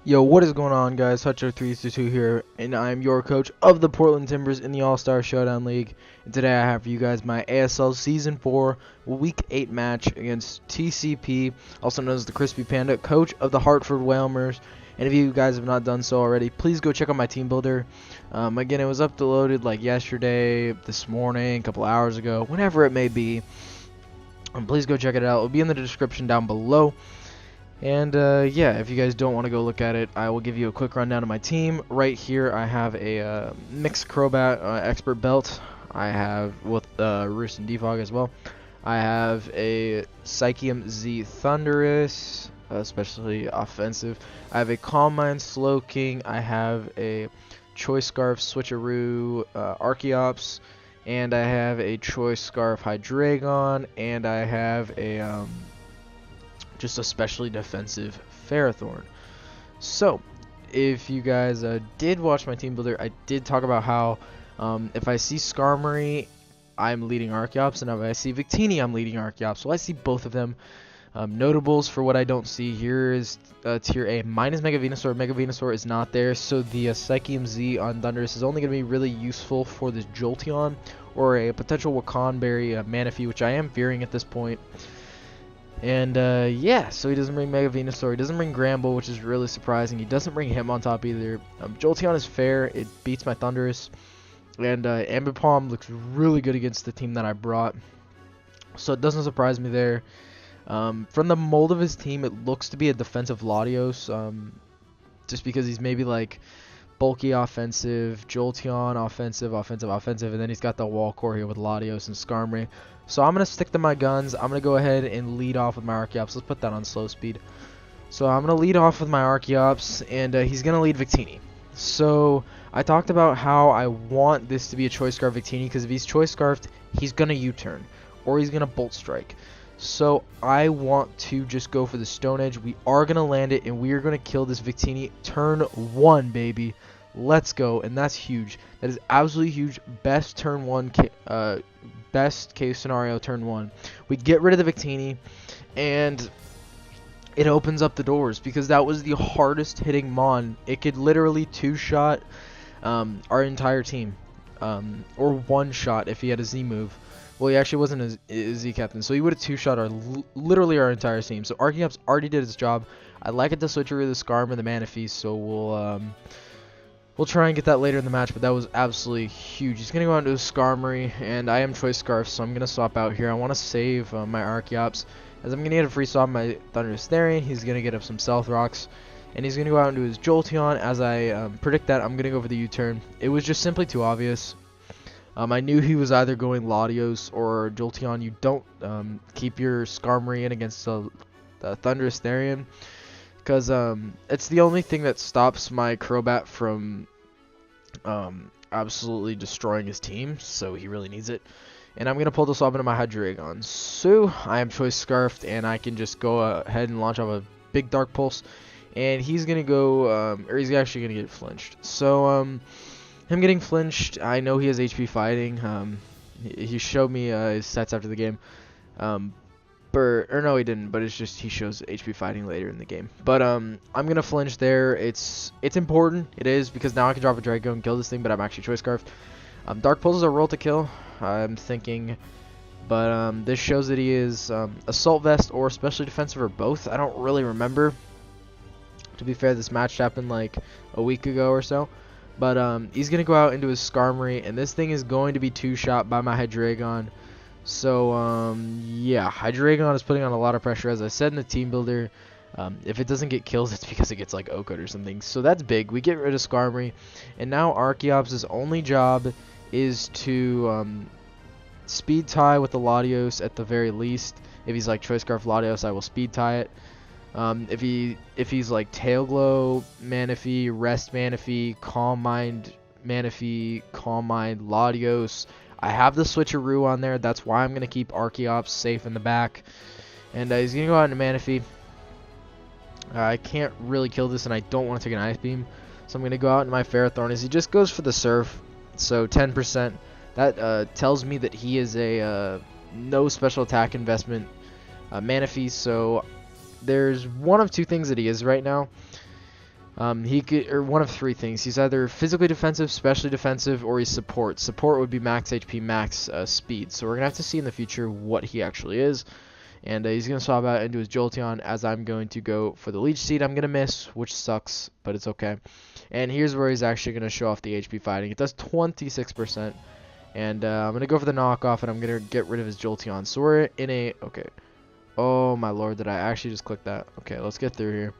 Yo, what is going on, guys? Hutcher322 here, and I'm your coach of the Portland Timbers in the All-Star Showdown League. And today I have for you guys my ASL Season 4 Week 8 match against TCP, also known as the Crispy Panda, coach of the Hartford Wailmers. And if you guys have not done so already, please go check out my team builder. Again, it was uploaded like yesterday, this morning, a couple hours ago, whenever it may be. Please go check it out. It will be in the description down below. And yeah, if you guys don't want to go look at it, I will give you a quick rundown of my team. Right here, I have a mixed Crobat expert belt. I have with Roost and Defog as well. I have a Psychium Z Thunderous, especially offensive. I have a Calm Mind Slowking. I have a Choice Scarf Switcheroo Archeops. And I have a Choice Scarf Hydreigon. And I have a just especially defensive Ferrothorn. So, if you guys did watch my team builder, I did talk about how if I see Skarmory, I'm leading Archeops, and if I see Victini, I'm leading Archeops. Well, I see both of them. Notables for what I don't see here is Tier A minus Mega Venusaur. Mega Venusaur is not there, so the Psychium Z on Thundurus is only going to be really useful for this Jolteon or a potential Wakanberry Manaphy, which I am fearing at this point. And yeah, so he doesn't bring Mega Venusaur, he doesn't bring Gramble, which is really surprising. He doesn't bring Hitmontop either. Jolteon is fair, it beats my Thundurus. And Ambipom looks really good against the team that I brought, so it doesn't surprise me there. From the mold of his team, it looks to be a defensive Latios, just because he's maybe like bulky offensive, Jolteon offensive, and then he's got the wall core here with Latios and Skarmory. So I'm going to stick to my guns. I'm going to go ahead and lead off with my Archeops. Let's put that on slow speed. So I'm going to lead off with my Archeops, and he's going to lead Victini. So I talked about how I want this to be a Choice Scarf Victini, because if he's Choice Scarfed, he's going to U-turn, or he's going to Bolt Strike. So I want to just go for the Stone Edge. We are going to land it, and we are going to kill this Victini turn 1, baby. Let's go, and that's huge. That is absolutely huge. Best turn 1, best case scenario turn 1. We get rid of the Victini, and it opens up the doors, because that was the hardest hitting Mon. It could literally two-shot our entire team, or one-shot if he had a Z move. Well, he actually wasn't a Z captain, so he would have two-shot literally our entire team. So Archeops already did its job. I like it to switch over the Skarm and the Manaphy, so we'll try and get that later in the match, but that was absolutely huge. He's going to go on to his Skarmory, and I am Choice Scarf, so I'm going to swap out here. I want to save my Archeops, as I'm going to get a free swap my Thundurus Therian. He's going to get up some Stealth Rocks, and he's going to go out into his Jolteon. As I predict that, I'm going to go for the U-turn. It was just simply too obvious. I knew he was either going Latios or Jolteon. You don't keep your Skarmory in against the Thundurus Therian, because it's the only thing that stops my Crobat from absolutely destroying his team, so he really needs it. And I'm going to pull the swap into my Hydreigon. So I am Choice Scarfed, and I can just go ahead and launch off a big Dark Pulse, and he's going to go, or he's actually going to get flinched. So him getting flinched, I know he has HP fighting. He showed me his stats after the game. Or no, he didn't, but it's just he shows HP fighting later in the game. But I'm gonna flinch there. It's important. It is, because now I can drop a Draco and kill this thing, but I'm actually Choice Scarfed. Dark Pulse is a roll to kill, I'm thinking, but this shows that he is Assault Vest or Specially Defensive or both. I don't really remember. To be fair, this match happened like a week ago or so. But he's gonna go out into his Skarmory, and this thing is going to be two-shot by my Hydreigon. So, yeah, Hydreigon is putting on a lot of pressure. As I said in the team builder, if it doesn't get kills, it's because it gets, like, OHKO'd or something. So that's big. We get rid of Skarmory, and now Archeops' only job is to speed tie with the Latios at the very least. If he's, like, Choice Scarf Latios, I will speed tie it. If he's, like, Tail Glow Manaphy, Rest Manaphy, Calm Mind Manaphy, Calm Mind Latios, I have the Switcheroo on there. That's why I'm going to keep Archeops safe in the back. And he's going to go out into Manaphy. I can't really kill this, and I don't want to take an Ice Beam. So I'm going to go out into my Ferrothorn as he just goes for the Surf. So 10%. That tells me that he is a no special attack investment Manaphy. So there's one of two things that he is right now. He could, or one of three things. He's either physically defensive, specially defensive, or he's support. Support would be max HP, max speed. So we're gonna have to see in the future what he actually is. And he's gonna swap out into his Jolteon, as I'm going to go for the Leech Seed. I'm gonna miss, which sucks, but it's okay. And here's where he's actually gonna show off the HP fighting. It does 26%. And I'm gonna go for the knockoff, and I'm gonna get rid of his Jolteon. So we're in a okay. Oh my lord, did I actually just click that? Okay, let's get through here.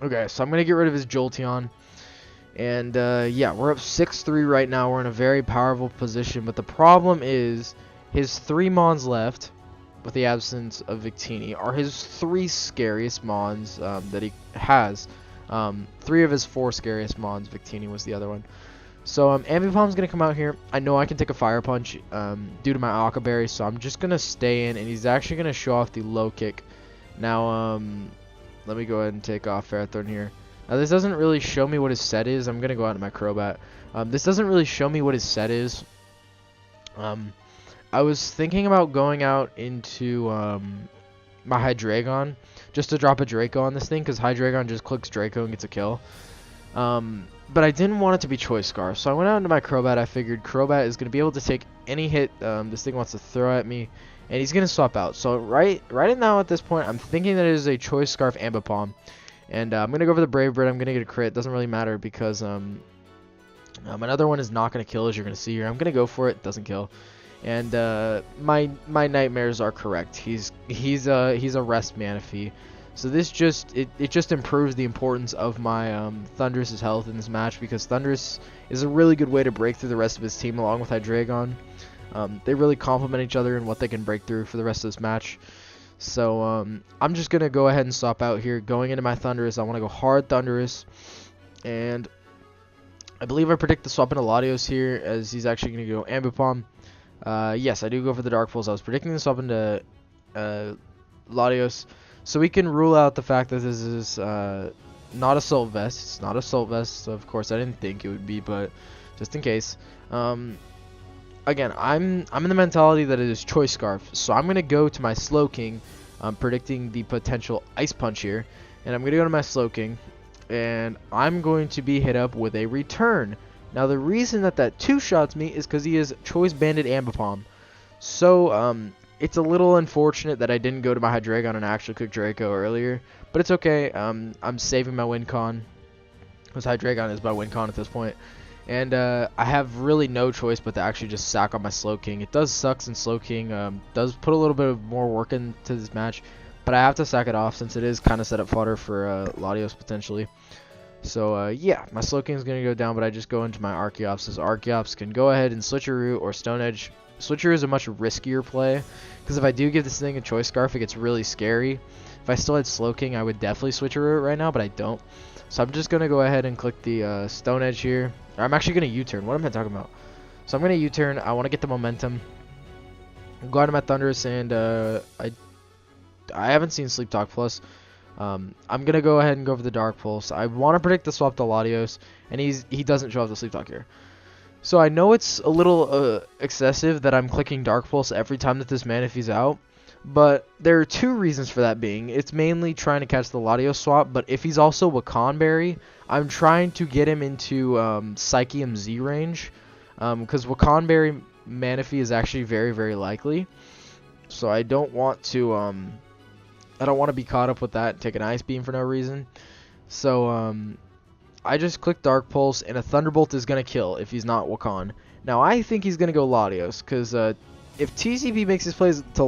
Okay, so I'm going to get rid of his Jolteon. And, yeah, we're up 6-3 right now. We're in a very powerful position. But the problem is his 3 Mons left, with the absence of Victini, are his 3 scariest Mons that he has. 3 of his 4 scariest Mons. Victini was the other one. So, Ambipom's going to come out here. I know I can take a Fire Punch due to my Aqua Berry, so I'm just going to stay in. And he's actually going to show off the Low Kick. Now, let me go ahead and take off Ferrothorn here. Now, this doesn't really show me what his set is. I'm going to go out to my Crobat. This doesn't really show me what his set is. I was thinking about going out into my Hydreigon just to drop a Draco on this thing, because Hydreigon just clicks Draco and gets a kill. But I didn't want it to be Choice Scarf, so I went out into my Crobat. I figured Crobat is going to be able to take any hit this thing wants to throw at me. And he's going to swap out. So right now at this point, I'm thinking that it is a Choice Scarf Ambipom. And I'm going to go for the Brave Bird. I'm going to get a crit. Doesn't really matter because another one is not going to kill, as you're going to see here. I'm going to go for it. Doesn't kill. And my nightmares are correct. He's a Rest Manaphy. So this just improves the importance of my Thundurus' health in this match, because Thundurus is a really good way to break through the rest of his team along with Hydreigon. They really complement each other in what they can break through for the rest of this match. So I'm just going to go ahead and swap out here. Going into my Thundurus, I want to go hard Thundurus. And I believe I predict the swap into Latios here, as he's actually going to go Ambipom. Yes, I do go for the Dark Pulse. I was predicting the swap into Latios. So we can rule out the fact that this is not Assault Vest. It's not Assault Vest, so of course I didn't think it would be, but just in case. Again, I'm in the mentality that it is Choice Scarf, so I'm going to go to my Slowking, predicting the potential Ice Punch here, and I'm going to go to my Slowking, and I'm going to be hit up with a Return. Now, the reason that two-shots me is because he is Choice Banded Ambipom, so it's a little unfortunate that I didn't go to my Hydreigon and actually click Draco earlier, but it's okay. I'm saving my win con, because Hydreigon is my win con at this point. And I have really no choice but to actually just sack on my Slowking. It does suck since Slowking does put a little bit of more work into this match, but I have to sack it off since it is kind of set up fodder for Latios potentially. So yeah, my Slowking is going to go down, but I just go into my Archeops, as Archeops can go ahead and Switcheroo or Stone Edge. Switcheroo is a much riskier play, because if I do give this thing a Choice Scarf, it gets really scary. If I still had Slowking, I would definitely Switcheroo it right now, but I don't. So I'm just going to go ahead and click the Stone Edge here. I'm actually going to U-turn. What am I talking about? So I'm going to U-turn. I want to get the momentum. Go out of my Thundurus, and I haven't seen Sleep Talk Plus. I'm going to go ahead and go for the Dark Pulse. I want to predict the swap to Latios, and he doesn't show off the Sleep Talk here. So I know it's a little excessive that I'm clicking Dark Pulse every time that this Manaphy's out. But there are two reasons for that being. It's mainly trying to catch the Latios swap, but if he's also Wakan Berry, I'm trying to get him into Psychium Z range, because Wakan Berry Manaphy is actually very, very likely. So I don't want to be caught up with that and take an Ice Beam for no reason. So I just click Dark Pulse, and a Thunderbolt is gonna kill if he's not Wakan. Now I think he's gonna go Latios, because if TCP makes his play to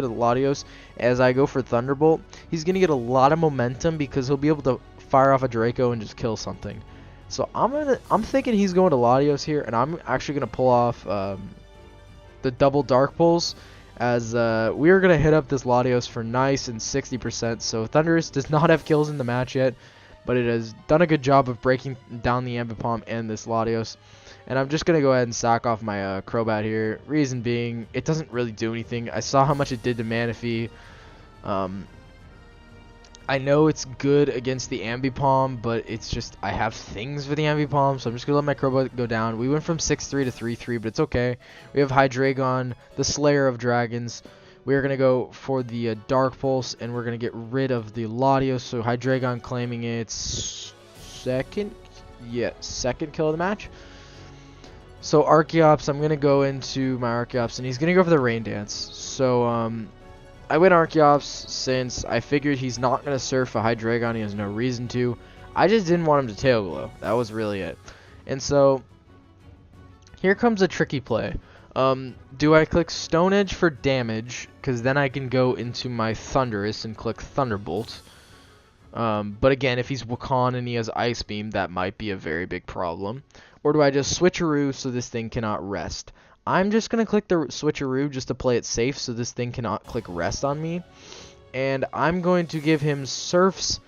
Latios as I go for Thunderbolt, he's going to get a lot of momentum because he'll be able to fire off a Draco and just kill something. So I'm thinking he's going to Latios here, and I'm actually going to pull off the double Dark Pulse, as we are going to hit up this Latios for nice and 60%. So Thundurus does not have kills in the match yet, but it has done a good job of breaking down the Ambipom and this Latios. And I'm just going to go ahead and sack off my Crobat here. Reason being, it doesn't really do anything. I saw how much it did to Manaphy. I know it's good against the Ambipom, but it's just, I have things for the Ambipom, so I'm just going to let my Crobat go down. We went from 6-3 to 3-3, but it's okay. We have Hydreigon, the Slayer of Dragons, we're going to go for the Dark Pulse, and we're going to get rid of the Latios. So Hydreigon claiming its second kill of the match. So Archeops, I'm going to go into my Archeops, and he's going to go for the Rain Dance. So I went Archeops since I figured he's not going to surf a Hydreigon. He has no reason to. I just didn't want him to Tail Glow. That was really it. And so here comes a tricky play. Do I click Stone Edge for damage? Because then I can go into my Thundurus and click Thunderbolt. But again, if he's Wakan and he has Ice Beam, that might be a very big problem. Or do I just Switcheroo so this thing cannot rest? I'm just going to click the Switcheroo just to play it safe so this thing cannot click Rest on me. And I'm going to give him Surfs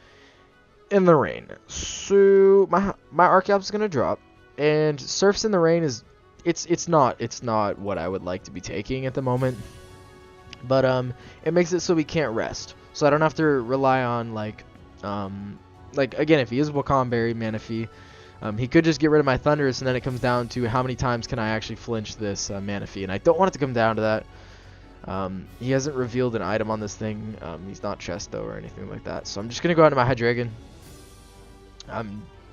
in the Rain. So my Archeops is going to drop. And Surfs in the Rain is... It's not what I would like to be taking at the moment. But it makes it so we can't rest. So I don't have to rely on like again, if he is Wakan Berry, Manaphy, he could just get rid of my Thundurus, and then it comes down to how many times can I actually flinch this Manaphy, and I don't want it to come down to that. He hasn't revealed an item on this thing. He's not Chesto or anything like that. So I'm just gonna go out to my Hydreigon.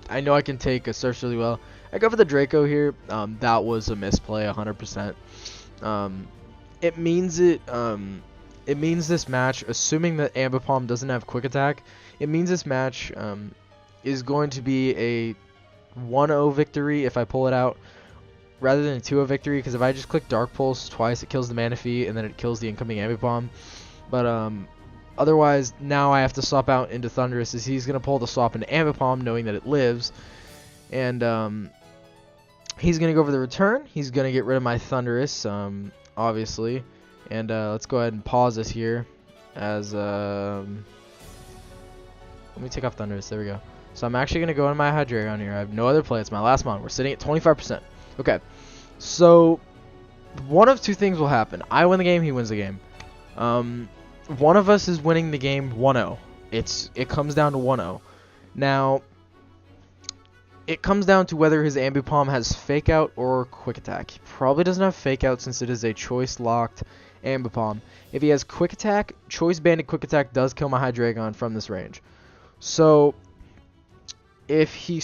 I know I can take a Surf really well. I go for the Draco here. That was a misplay, 100%. It means this match, assuming that Ambipom doesn't have Quick Attack, it means this match is going to be a 1-0 victory if I pull it out, rather than a 2-0 victory, because if I just click Dark Pulse twice, it kills the Manaphy, and then it kills the incoming Ambipom. But otherwise, now I have to swap out into Thundurus, as he's going to pull the swap into Ambipom, knowing that it lives. And he's going to go for the return. He's going to get rid of my Thundurus, obviously. And let's go ahead and pause this here as let me take off Thundurus. There we go. So I'm actually going to go into my Hydreigon here. I have no other play. It's my last mon. We're sitting at 25%. Okay. So one of two things will happen. I win the game, he wins the game. One of us is winning the game 1-0. It comes down to 1-0. Now, it comes down to whether his Ambipom has Fake Out or Quick Attack. He probably doesn't have Fake Out since it is a Choice Locked Ambipom. If he has Quick Attack, Choice Banded Quick Attack does kill my Hydreigon from this range. So if he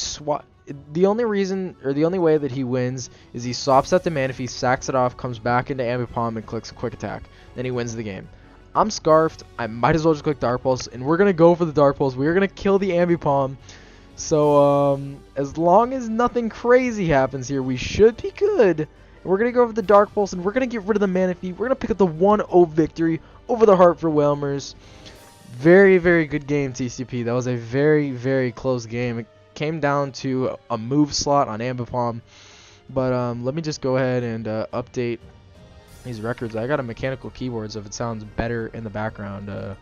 the only way that he wins is he swaps out the Manaphy, sacks it off, comes back into Ambipom, and clicks Quick Attack. Then he wins the game. I'm Scarfed. I might as well just click Dark Pulse, and we're gonna go for the Dark Pulse. We're gonna kill the Ambipom. So as long as nothing crazy happens here, we should be good. We're going to go over the Dark Pulse, and we're going to get rid of the Manaphy. We're going to pick up the 1-0 victory over the Hartford Wailmers. Very, very good game, TCP. That was a very, very close game. It came down to a move slot on Ambipom. But let me just go ahead and update these records. I got a mechanical keyboard, so if it sounds better in the background,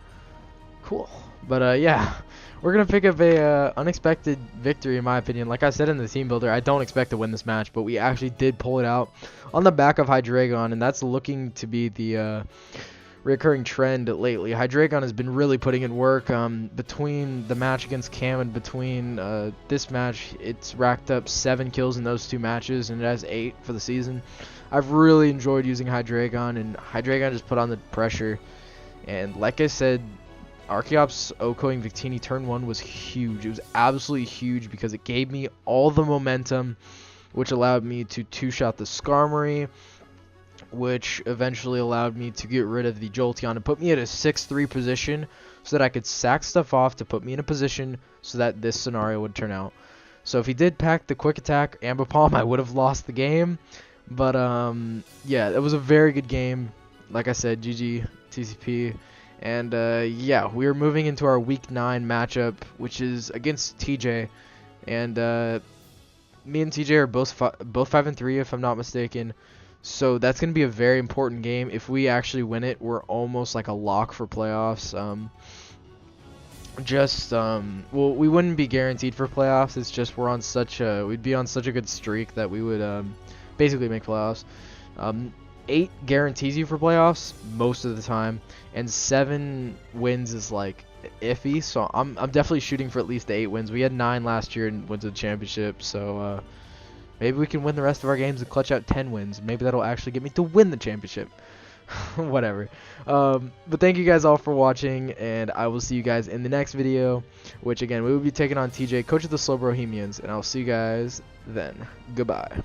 cool. But yeah, we're going to pick up a unexpected victory, in my opinion. Like I said in the team builder, I don't expect to win this match, but we actually did pull it out on the back of Hydreigon, and that's looking to be the recurring trend lately. Hydreigon has been really putting in work. Between the match against Cam and between this match, it's racked up 7 kills in those 2 matches, and it has 8 for the season. I've really enjoyed using Hydreigon, and Hydreigon just put on the pressure. And like I said, Archeops OHKOing Victini turn 1 was huge. It was absolutely huge because it gave me all the momentum, which allowed me to 2-shot the Skarmory, which eventually allowed me to get rid of the Jolteon and put me at a 6-3 position so that I could sack stuff off to put me in a position so that this scenario would turn out. So if he did pack the Quick Attack Ambipom, I would have lost the game. But yeah, it was a very good game. Like I said, GG, TCP. And yeah, we are moving into our Week 9 matchup, which is against TJ. And me and TJ are both 5-3, if I'm not mistaken. So that's going to be a very important game. If we actually win it, we're almost like a lock for playoffs. Well, we wouldn't be guaranteed for playoffs. It's just we'd be on such a good streak that we would basically make playoffs. 8 guarantees you for playoffs most of the time, and 7 wins is like iffy. So I'm definitely shooting for at least 8 wins. We had 9 last year and went to the championship. So maybe we can win the rest of our games and clutch out 10 wins. Maybe that'll actually get me to win the championship. Whatever. But thank you guys all for watching, and I will see you guys in the next video, which again we will be taking on TJ, coach of the Slow Bohemians, and I'll see you guys then. Goodbye.